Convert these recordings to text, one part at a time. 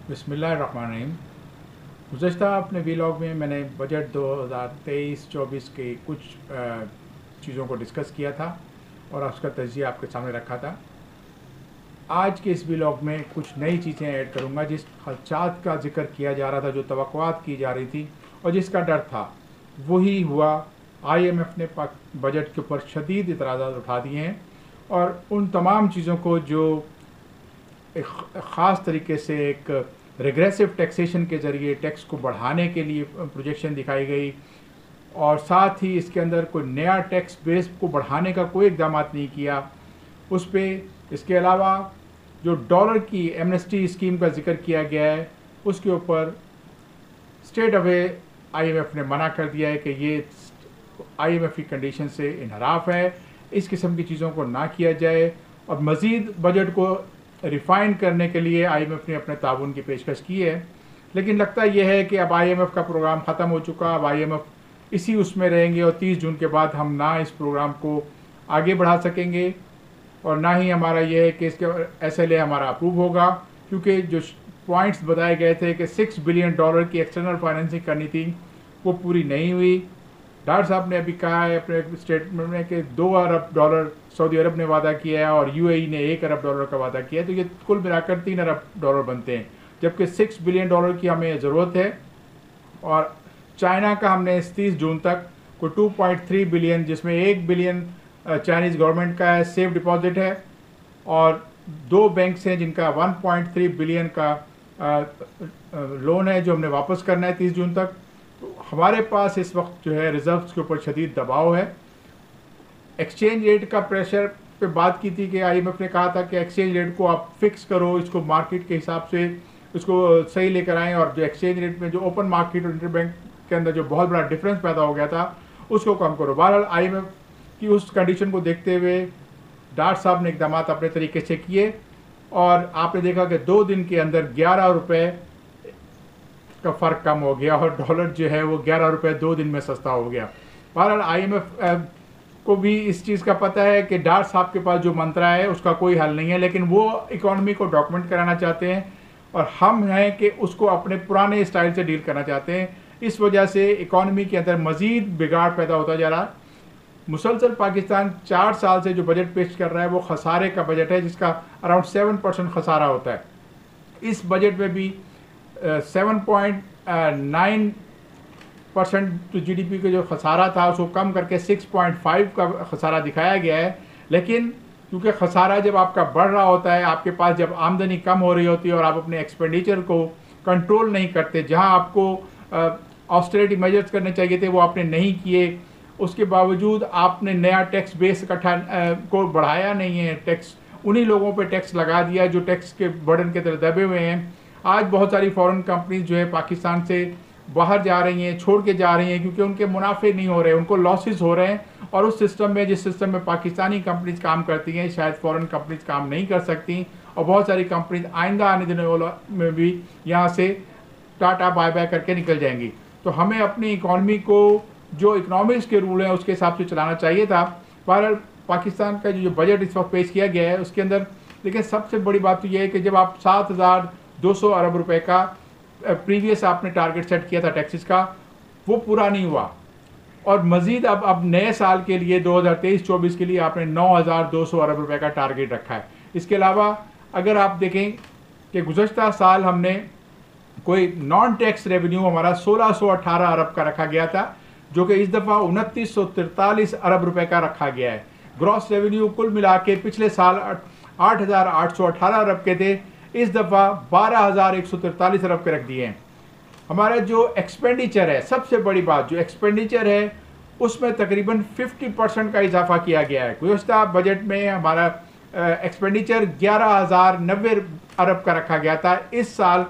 बिस्मिल्लाहिर्रहमानिर्रहीम। गुज़श्ता अपने वीलॉग में मैंने बजट 2023-24 के कुछ चीज़ों को डिस्कस किया था और उसका तज्ज़िया आपके सामने रखा था। आज के इस वीलॉग में कुछ नई चीज़ें ऐड करूँगा। जिस खर्चात का ज़िक्र किया जा रहा था, जो तवक्कुआत की जा रही थी और जिसका डर था, वही हुआ। IMF ने बजट के ऊपर शदीद इतराज़ात उठा दिए हैं और उन तमाम चीज़ों को जो एक ख़ास तरीके से एक रिग्रेसिव टैक्सेशन के ज़रिए टैक्स को बढ़ाने के लिए प्रोजेक्शन दिखाई गई, और साथ ही इसके अंदर कोई नया टैक्स बेस को बढ़ाने का कोई इक़दाम नहीं किया उस पर। इसके अलावा जो डॉलर की एमनेस्टी स्कीम का जिक्र किया गया है, उसके ऊपर स्ट्रेट अवे IMF ने मना कर दिया है कि ये IMF की कंडीशन से इनहराफ है, इस किस्म की चीज़ों को ना किया जाए। और मज़ीद बजट को रिफ़ाइन करने के लिए IMF ने अपने ताउन की पेशकश की है, लेकिन लगता यह है कि अब IMF का प्रोग्राम ख़त्म हो चुका। अब IMF इसी उसमें रहेंगे और 30 जून के बाद हम ना इस प्रोग्राम को आगे बढ़ा सकेंगे और ना ही हमारा ये है कि इसके SLA हमारा अप्रूव होगा, क्योंकि जो पॉइंट्स बताए गए थे कि $6 बिलियन की एक्सटर्नल फाइनेंसिंग करनी थी, वो पूरी नहीं हुई। डॉक्टर साहब ने अभी कहा है अपने स्टेटमेंट में कि $2 अरब सऊदी अरब ने वादा किया है और UAE ने $1 अरब का वादा किया है, तो ये कुल मिलाकर $3 अरब बनते हैं, जबकि $6 बिलियन की हमें ज़रूरत है। और चाइना का हमने 30 जून तक को 2.3 बिलियन, जिसमें 1 बिलियन चाइनीज़ गवर्नमेंट का है, सेफ डिपॉजिट है, और 2 बैंक्स हैं जिनका 1.3 बिलियन का लोन है जो हमने वापस करना है 30 जून तक। तो हमारे पास इस वक्त जो है रिजर्व्स के ऊपर शदीद दबाव है। एक्सचेंज रेट का प्रेशर पे बात की थी कि IMF ने कहा था कि एक्सचेंज रेट को आप फिक्स करो, इसको मार्केट के हिसाब से इसको सही लेकर आएँ, और जो एक्सचेंज रेट में जो ओपन मार्केट और इंटरबैंक के अंदर जो बहुत बड़ा डिफरेंस पैदा हो गया था, उसको कम करो। बहरहाल IMF की उस कंडीशन को देखते हुए डॉक्टर साहब ने इकदाम अपने तरीके से किए, और आपने देखा कि 2 दिन के अंदर 11 रुपये का फ़र्क कम हो गया और डॉलर जो है वो 11 रुपये 2 दिन में सस्ता हो गया। बहरहाल IMF को भी इस चीज़ का पता है कि डॉक्टर साहब के पास जो मंत्रा है उसका कोई हल नहीं है, लेकिन वो इकॉनमी को डॉक्यूमेंट कराना चाहते हैं और हम हैं कि उसको अपने पुराने स्टाइल से डील करना चाहते हैं। इस वजह से इकॉनमी के अंदर मज़ीद बिगाड़ पैदा होता जा रहा है। मुसलसल पाकिस्तान 4 साल से जो बजट पेश कर रहा है वो खसारे का बजट है, जिसका अराउंड 7% खसारा होता है। इस बजट में भी 7.9% तो GDP का जो खसारा था उसको कम करके 6.5 का खसारा दिखाया गया है। लेकिन क्योंकि खसारा जब आपका बढ़ रहा होता है, आपके पास जब आमदनी कम हो रही होती है और आप अपने एक्सपेंडिचर को कंट्रोल नहीं करते, जहां आपको ऑस्टेरिटी मेजर्स करने चाहिए थे वो आपने नहीं किए, उसके बावजूद आपने नया टैक्स बेस इकट्ठा को बढ़ाया नहीं है, टैक्स उन्हीं लोगों पे टैक्स लगा दिया जो टैक्स के बर्डन के तरह दबे हुए हैं। आज बहुत सारी फॉरेन कंपनीज जो है पाकिस्तान से बाहर जा रही हैं, छोड़ के जा रही हैं, क्योंकि उनके मुनाफे नहीं हो रहे, उनको लॉसेस हो रहे हैं, और उस सिस्टम में, जिस सिस्टम में पाकिस्तानी कंपनीज काम करती हैं, शायद फॉरेन कंपनीज काम नहीं कर सकती, और बहुत सारी कंपनीज आइंदा आने दिनों में भी यहाँ से टाटा बाय बाय करके निकल जाएंगी। तो हमें अपनी इकॉनमी को जो इकोनॉमिक्स के रूल हैं उसके हिसाब से चलाना चाहिए था। बहरहाल पाकिस्तान का जो बजट इस वक्त पेश किया गया है उसके अंदर, लेकिन सबसे बड़ी बात तो यह है कि जब आप 7,200 अरब रुपए का प्रीवियस आपने टारगेट सेट किया था टैक्सेस का, वो पूरा नहीं हुआ, और मज़ीद अब नए साल के लिए 2023-24 के लिए आपने 9,200 अरब रुपए का टारगेट रखा है। इसके अलावा अगर आप देखें कि गुज़श्ता साल हमने कोई नॉन टैक्स रेवेन्यू हमारा 1,618 अरब का रखा गया था, जो कि इस दफ़ा 2,943 अरब रुपए का रखा गया है। ग्रॉस रेवेन्यू कुल मिला के पिछले साल 8,818 अरब के थे, इस दफ़ा 12,143 अरब के रख दिए हैं। हमारा जो एक्सपेंडिचर है, सबसे बड़ी बात जो एक्सपेंडिचर है उसमें तकरीबन 50% का इजाफा किया गया है। गुज़श्ता बजट में हमारा एक्सपेंडिचर 11,090 अरब का रखा गया था, इस साल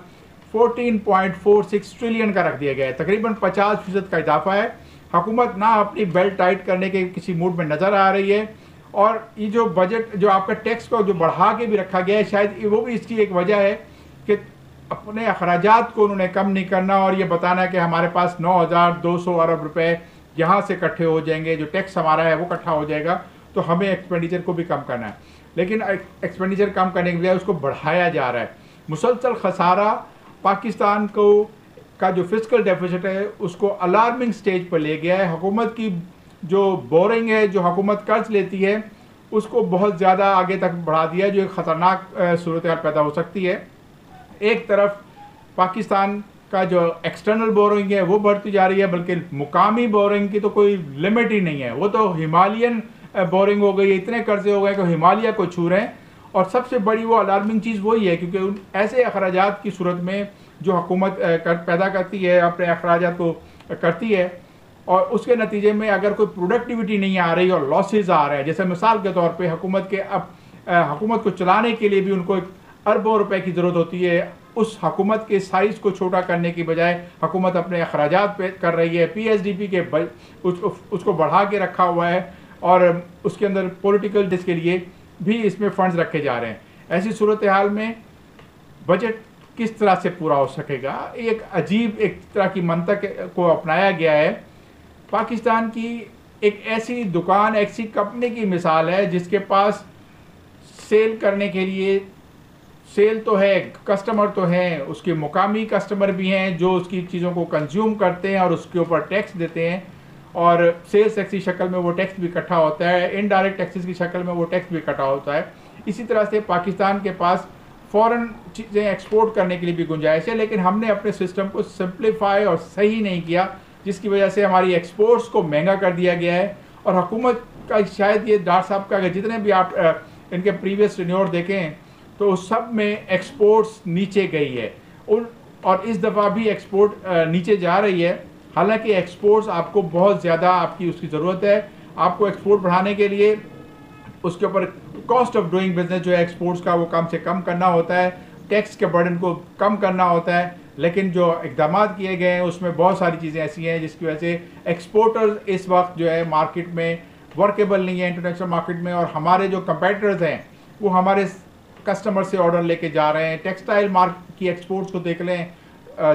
14.46 ट्रिलियन का रख दिया गया है, तकरीबन 50% का इजाफा है। हुकूमत ना अपनी बेल्ट टाइट करने के किसी मूड में नज़र आ रही है, और ये जो बजट जो आपका टैक्स को जो बढ़ा के भी रखा गया है, शायद वो भी इसकी एक वजह है कि अपने अखराजात को उन्होंने कम नहीं करना और ये बताना कि हमारे पास 9,200 अरब रुपए यहाँ से इकट्ठे हो जाएंगे, जो टैक्स हमारा है वो इकट्ठा हो जाएगा, तो हमें एक्सपेंडिचर को भी कम करना है। लेकिन एक्सपेंडिचर कम करने के बजाय उसको बढ़ाया जा रहा है। मुसलसल खसारा पाकिस्तान को का जो फिस्कल डेफिसिट है उसको अलार्मिंग स्टेज पर ले गया है। हुकूमत की जो बोरिंग है, जो हुकूमत कर्ज लेती है, उसको बहुत ज़्यादा आगे तक बढ़ा दिया है, जो एक ख़तरनाक सूरत हाल पैदा हो सकती है। एक तरफ पाकिस्तान का जो एक्सटर्नल बोरिंग है वो बढ़ती जा रही है, बल्कि मुकामी बोरिंग की तो कोई लिमिट ही नहीं है, वो तो हिमालयन बोरिंग हो गई है, इतने कर्जे हो गए कि हिमालय को छू रहे हैं। और सबसे बड़ी वो अलार्मिंग चीज़ वही है, क्योंकि ऐसे अखराजात की सूरत में जो हुकूमत पैदा करती है, अपने अखराजात को करती है, और उसके नतीजे में अगर कोई प्रोडक्टिविटी नहीं आ रही और लॉसेज आ रहे हैं, जैसे मिसाल के तौर पे हुकूमत के हुकूमत को चलाने के लिए भी उनको अरबों रुपए की ज़रूरत होती है। उस हुकूमत के साइज़ को छोटा करने की बजाय हुकूमत अपने अखराजात पे कर रही है, PSDP के उसको बढ़ा के रखा हुआ है, और उसके अंदर पॉलिटिकल जिसके लिए भी इसमें फ़ंड्स रखे जा रहे हैं। ऐसी सूरत हाल में बजट किस तरह से पूरा हो सकेगा? एक अजीब एक तरह की मंतक को अपनाया गया है। पाकिस्तान की एक ऐसी दुकान, ऐसी कंपनी की मिसाल है जिसके पास सेल करने के लिए सेल तो है, कस्टमर तो हैं, उसके मुकामी कस्टमर भी हैं जो उसकी चीज़ों को कंज्यूम करते हैं और उसके ऊपर टैक्स देते हैं, और सेल्स टैक्स की शक्ल में वो टैक्स भी इकट्ठा होता है, इनडायरेक्ट टैक्सेस की शक्ल में वो टैक्स भी इकट्ठा होता है। इसी तरह से पाकिस्तान के पास फ़ॉरेन चीज़ें एक्सपोर्ट करने के लिए भी गुंजाइश है, लेकिन हमने अपने सिस्टम को सिंप्लीफाई और सही नहीं किया, जिसकी वजह से हमारी एक्सपोर्ट्स को महंगा कर दिया गया है। और हुकूमत का शायद ये डार साहब का, अगर जितने भी आप इनके प्रीवियस टेन्योर देखें तो उस सब में एक्सपोर्ट्स नीचे गई है, और इस दफ़ा भी एक्सपोर्ट नीचे जा रही है। हालांकि एक्सपोर्ट्स आपको बहुत ज़्यादा आपकी उसकी ज़रूरत है। आपको एक्सपोर्ट बढ़ाने के लिए उसके ऊपर कॉस्ट ऑफ डूइंग बिजनेस जो है एक्सपोर्ट्स का, वो कम से कम करना होता है, टैक्स के बर्डन को कम करना होता है। लेकिन जो इक़दाम किए गए हैं उसमें बहुत सारी चीज़ें ऐसी हैं जिसकी वजह से एक्सपोर्टर्स इस वक्त जो है मार्केट में वर्केबल नहीं है, इंटरनेशनल मार्केट में। और हमारे जो कंपेटिटर्स हैं वो हमारे कस्टमर से ऑर्डर लेके जा रहे हैं। टेक्सटाइल मार्केट की एक्सपोर्ट्स को देख लें,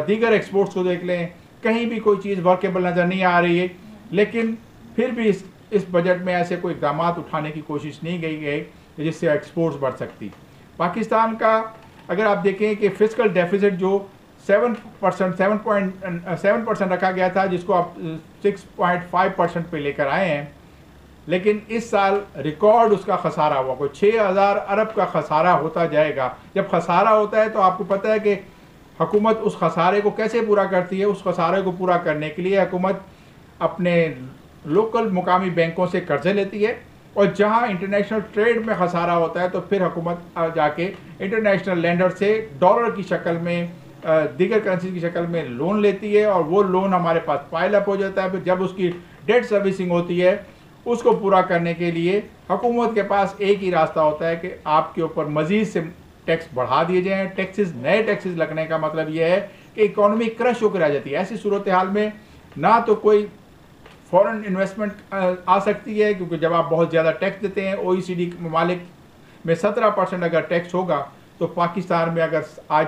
दीगर एक्सपोर्ट्स को देख लें, कहीं भी कोई चीज़ वर्केबल नज़र नहीं आ रही है। लेकिन फिर भी इस बजट में ऐसे कोई इक़दाम उठाने की कोशिश नहीं की गई जिससे एक्सपोर्ट्स बढ़ सकती। पाकिस्तान का अगर आप देखें कि फिस्कल डेफिसिट जो 7.7% रखा गया था, जिसको आप 6.5% पे लेकर आए हैं, लेकिन इस साल रिकॉर्ड उसका खसारा हुआ, कोई 6000 अरब का खसारा होता जाएगा। जब खसारा होता है तो आपको पता है कि हुकूमत उस खसारे को कैसे पूरा करती है। उस खसारे को पूरा करने के लिए हुकूमत अपने लोकल मुकामी बैंकों से कर्जे लेती है, और जहां इंटरनेशनल ट्रेड में खसारा होता है तो फिर हुकूमत जाके इंटरनेशनल लेंडर से डॉलर की शक्ल में, दीगर करेंसी की शक्ल में लोन लेती है, और वो लोन हमारे पास पाइल अप हो जाता है। फिर जब उसकी डेट सर्विसिंग होती है, उसको पूरा करने के लिए हुकूमत के पास एक ही रास्ता होता है कि आपके ऊपर मज़ीद से टैक्स बढ़ा दिए जाएँ। टैक्सेस, नए टैक्सेस लगने का मतलब ये है कि इकॉनमी क्रश होकर आ जाती है। ऐसी सूरत हाल में ना तो कोई फॉरेन इन्वेस्टमेंट आ सकती है, क्योंकि जब आप बहुत ज़्यादा टैक्स देते हैं, OECD ममालिक में 17% अगर टैक्स होगा तो पाकिस्तान में अगर आज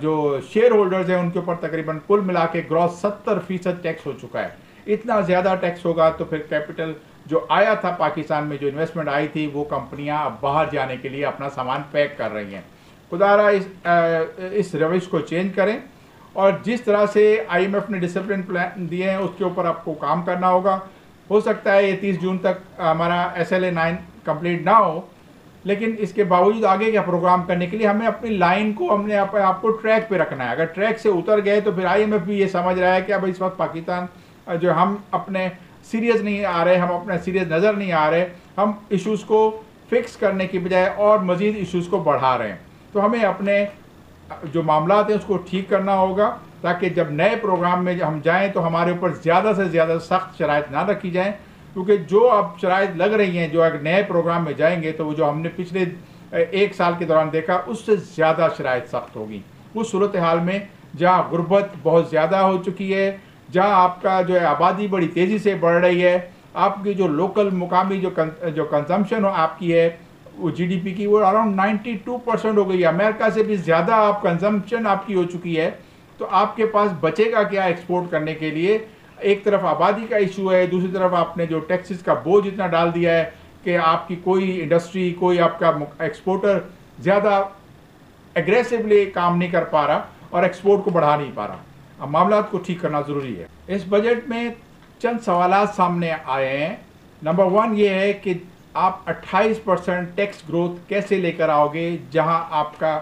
जो शेयर होल्डर्स हैं उनके ऊपर तकरीबन कुल मिला के ग्रॉस 70% टैक्स हो चुका है। इतना ज़्यादा टैक्स होगा तो फिर कैपिटल जो आया था पाकिस्तान में, जो इन्वेस्टमेंट आई थी, वो कंपनियां अब बाहर जाने के लिए अपना सामान पैक कर रही हैं। खुदारा इस रविश को चेंज करें, और जिस तरह से IMF ने डिसिप्लिन प्लान दिए हैं उसके ऊपर आपको काम करना होगा। हो सकता है ये 30 जून तक हमारा SLA 9 कंप्लीट ना हो, लेकिन इसके बावजूद आगे का प्रोग्राम करने के लिए हमें अपनी लाइन को, हमने आपको ट्रैक पे रखना है। अगर ट्रैक से उतर गए तो फिर IMF भी ये समझ रहा है कि अब इस वक्त पाकिस्तान जो हम अपने सीरियस नहीं आ रहे, हम अपना सीरियस नज़र नहीं आ रहे, हम इश्यूज़ को फिक्स करने की बजाय और मज़ीद इश्यूज़ को बढ़ा रहे हैं। तो हमें अपने जो मामलात हैं उसको ठीक करना होगा, ताकि जब नए प्रोग्राम में हम जाएं तो हमारे ऊपर ज़्यादा से ज़्यादा सख्त शराइत ना रखी जाएं, क्योंकि जो अब शराइत लग रही हैं, जो अगर नए प्रोग्राम में जाएंगे तो वो जो हमने पिछले 1 साल के दौरान देखा उससे ज़्यादा शराइत सख्त होगी। उस सूरत हाल में जहाँ गुर्बत बहुत ज़्यादा हो चुकी है, जहाँ आपका जो है आबादी बड़ी तेज़ी से बढ़ रही है, आपकी जो लोकल मुकामी जो कंजम्पशन आपकी है वो GDP की वो अराउंड 92% हो गई है। अमेरिका से भी ज़्यादा आप कंजम्पशन आपकी हो चुकी है, तो आपके पास बचेगा क्या एक्सपोर्ट करने के लिए? एक तरफ आबादी का इशू है, दूसरी तरफ आपने जो टैक्सेस का बोझ इतना डाल दिया है कि आपकी कोई इंडस्ट्री, कोई आपका एक्सपोर्टर ज़्यादा एग्रेसिवली काम नहीं कर पा रहा, और एक्सपोर्ट को बढ़ा नहीं पा रहा। अब मामला को ठीक करना ज़रूरी है। इस बजट में चंद सवालात सामने आए हैं। नंबर 1 ये है कि आप 28% टैक्स ग्रोथ कैसे लेकर आओगे, जहां आपका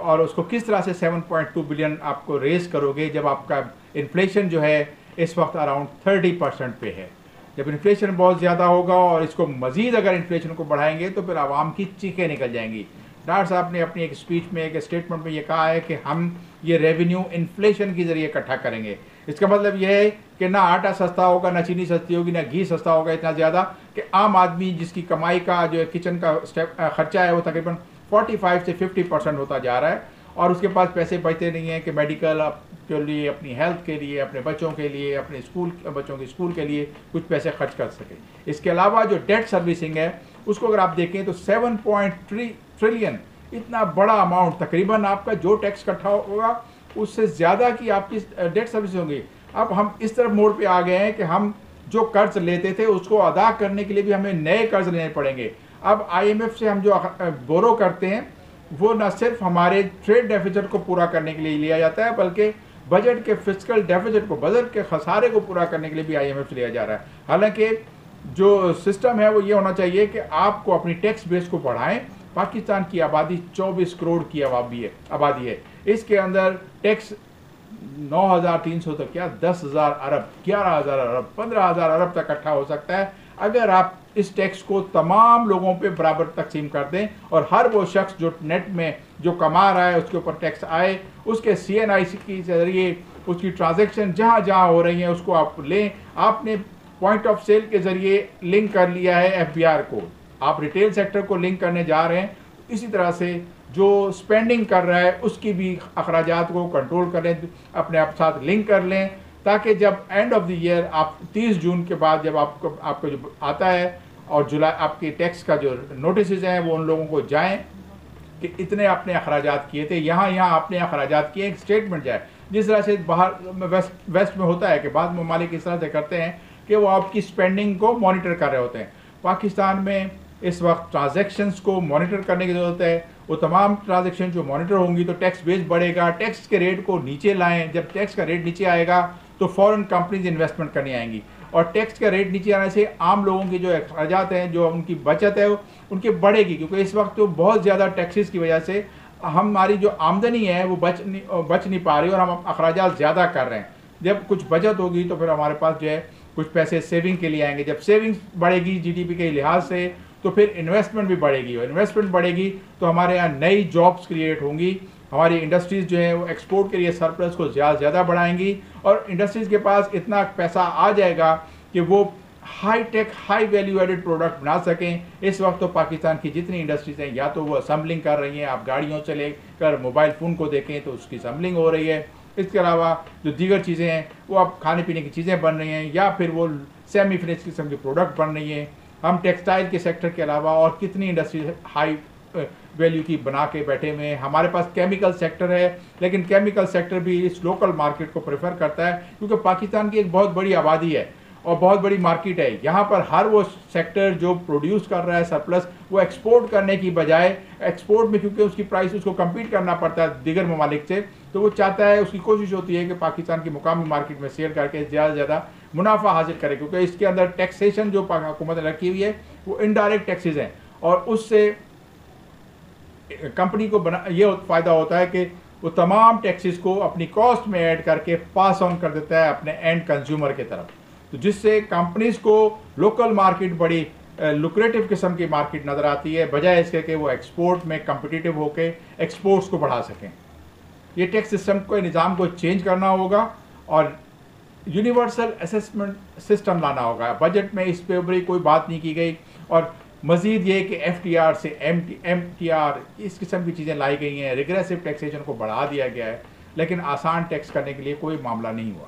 और उसको किस तरह से 7.2 बिलियन आपको रेज करोगे जब आपका इन्फ्लेशन जो है इस वक्त अराउंड 30% पे है। जब इन्फ्लेशन बहुत ज़्यादा होगा और इसको मज़ीद अगर इन्फ्लेशन को बढ़ाएंगे तो फिर आवाम की चीखें निकल जाएंगी। डॉक्टर साहब ने अपनी एक स्पीच में, एक स्टेटमेंट में ये कहा है कि हम ये रेवेन्यू इन्फ्लेशन के ज़रिए इकट्ठा करेंगे। इसका मतलब यह है कि ना आटा सस्ता होगा, ना चीनी सस्ती होगी, ना घी सस्ता होगा इतना ज़्यादा कि आम आदमी जिसकी कमाई का जो किचन का खर्चा है वो तकरीबन 45 से 50% होता जा रहा है और उसके पास पैसे बचते नहीं हैं कि मेडिकल के लिए, अपनी हेल्थ के लिए, अपने बच्चों के लिए, अपने बच्चों के स्कूल के लिए कुछ पैसे खर्च कर सके। इसके अलावा जो डेट सर्विसिंग है उसको अगर आप देखें तो 7.3 ट्रिलियन, इतना बड़ा अमाउंट, तकरीबन आपका जो टैक्स इकट्ठा होगा उससे ज़्यादा की आपकी डेट सर्विस होंगी। अब हम इस तरफ मोड़ पे आ गए हैं कि हम जो कर्ज लेते थे उसको अदा करने के लिए भी हमें नए कर्ज लेने पड़ेंगे। अब IMF से हम जो बोरो करते हैं वो न सिर्फ हमारे ट्रेड डेफिसिट को पूरा करने के लिए लिया जाता है बल्कि बजट के फिस्कल डेफिसिट को, बजट के खसारे को पूरा करने के लिए भी IMF से लिया जा रहा है। हालांकि जो सिस्टम है वो ये होना चाहिए कि आपको अपनी टैक्स बेस को बढ़ाएं। पाकिस्तान की आबादी 24 करोड़ की आबादी है। इसके अंदर टैक्स 9,300 तक, क्या 10,000 अरब, 11,000 अरब, 15,000 अरब तक इकट्ठा हो सकता है अगर आप इस टैक्स को तमाम लोगों पे बराबर तकसीम कर दें और हर वो शख्स जो नेट में जो कमा रहा है उसके ऊपर टैक्स आए, उसके CNIC के जरिए उसकी ट्रांजैक्शन जहाँ जहाँ हो रही हैं उसको आप लें। आपने पॉइंट ऑफ सेल के ज़रिए लिंक कर लिया है FBR को, आप रिटेल सेक्टर को लिंक करने जा रहे हैं। इसी तरह से जो स्पेंडिंग कर रहा है उसकी भी अखराजात को कंट्रोल करें, अपने आप साथ लिंक कर लें, ताकि जब एंड ऑफ द ईयर आप 30 जून के बाद जब आपको जो आता है और जुलाई आपके टैक्स का जो नोटिस हैं वो उन लोगों को जाएं कि इतने आपने अखराजात किए थे, यहाँ आपने अखराजात किए, एक स्टेटमेंट जाए। जिस तरह से बाहर वेस्ट में होता है कि बाद ममालिक इस तरह से करते हैं कि वो आपकी स्पेंडिंग को मॉनिटर कर रहे होते हैं। पाकिस्तान में इस वक्त ट्रांजैक्शंस को मॉनिटर करने की ज़रूरत है। वो तमाम ट्रांजैक्शन जो मॉनिटर होंगी तो टैक्स बेस बढ़ेगा। टैक्स के रेट को नीचे लाएं। जब टैक्स का रेट नीचे आएगा तो फ़ौरन कंपनीज इन्वेस्टमेंट करने आएंगी और टैक्स का रेट नीचे आने से आम लोगों की जो अखराजात हैं, जो उनकी बचत है उनकी बढ़ेगी, क्योंकि इस वक्त तो बहुत ज़्यादा टैक्सेस की वजह से हमारी जो आमदनी है वो बच नहीं पा रही और हम अखराजात ज़्यादा कर रहे हैं। जब कुछ बचत होगी तो फिर हमारे पास जो है कुछ पैसे सेविंग के लिए आएंगे। जब सेविंग्स बढ़ेगी GDP के लिहाज से तो फिर इन्वेस्टमेंट भी बढ़ेगी और इन्वेस्टमेंट बढ़ेगी तो हमारे यहाँ नई जॉब्स क्रिएट होंगी। हमारी इंडस्ट्रीज़ जो है वो एक्सपोर्ट के लिए सरप्लस को ज़्यादा बढ़ाएंगी और इंडस्ट्रीज़ के पास इतना पैसा आ जाएगा कि वो high tech, high value added product बना सकें। इस वक्त तो पाकिस्तान की जितनी इंडस्ट्रीज़ हैं या तो वो असम्बलिंग कर रही हैं, आप गाड़ियों से लेकर मोबाइल फ़ोन को देखें तो उसकी असम्बलिंग हो रही है। इसके अलावा जो दीगर चीज़ें हैं वो अब खाने पीने की चीज़ें बन रही हैं या फिर वो सेमी फिनिश किस्म के प्रोडक्ट बन रही हैं। हम टेक्सटाइल के सेक्टर के अलावा और कितनी इंडस्ट्रीज हाई वैल्यू की बना के बैठे हुए हैं। हमारे पास केमिकल सेक्टर है, लेकिन केमिकल सेक्टर भी इस लोकल मार्केट को प्रेफर करता है क्योंकि पाकिस्तान की एक बहुत बड़ी आबादी है और बहुत बड़ी मार्केट है। यहाँ पर हर वो सेक्टर जो प्रोड्यूस कर रहा है सरप्लस, वो एक्सपोर्ट करने की बजाय एक्सपोर्ट में क्योंकि उसकी प्राइस उसको कम्पीट करना पड़ता है दीगर ममालिक से, तो वो चाहता है, उसकी कोशिश होती है कि पाकिस्तान की मुकामी मार्केट में सेल करके ज़्यादा से ज़्यादा मुनाफा हासिल करे, क्योंकि इसके अंदर टैक्सेशन जो हुकूमत ने रखी हुई है वो इनडायरेक्ट टैक्सेस हैं और उससे कंपनी को ये फ़ायदा होता है कि वो तमाम टैक्सेस को अपनी कॉस्ट में ऐड करके पास ऑन कर देता है अपने एंड कंज्यूमर की तरफ, तो जिससे कंपनीज को लोकल मार्केट बड़ी लुक्रेटिव किस्म की मार्केट नज़र आती है, बजाय इसके कि वो एक्सपोर्ट में कम्पिटिटिव होकर एक्सपोर्ट्स को बढ़ा सकें। ये टैक्स सिस्टम को, निज़ाम को चेंज करना होगा और यूनिवर्सल असेसमेंट सिस्टम लाना होगा। बजट में इस पे ऊपर कोई बात नहीं की गई और मज़ीद ये कि FTR से MTR इस किस्म की चीज़ें लाई गई हैं, रिग्रेसिव टैक्सेशन को बढ़ा दिया गया है, लेकिन आसान टैक्स करने के लिए कोई मामला नहीं हुआ।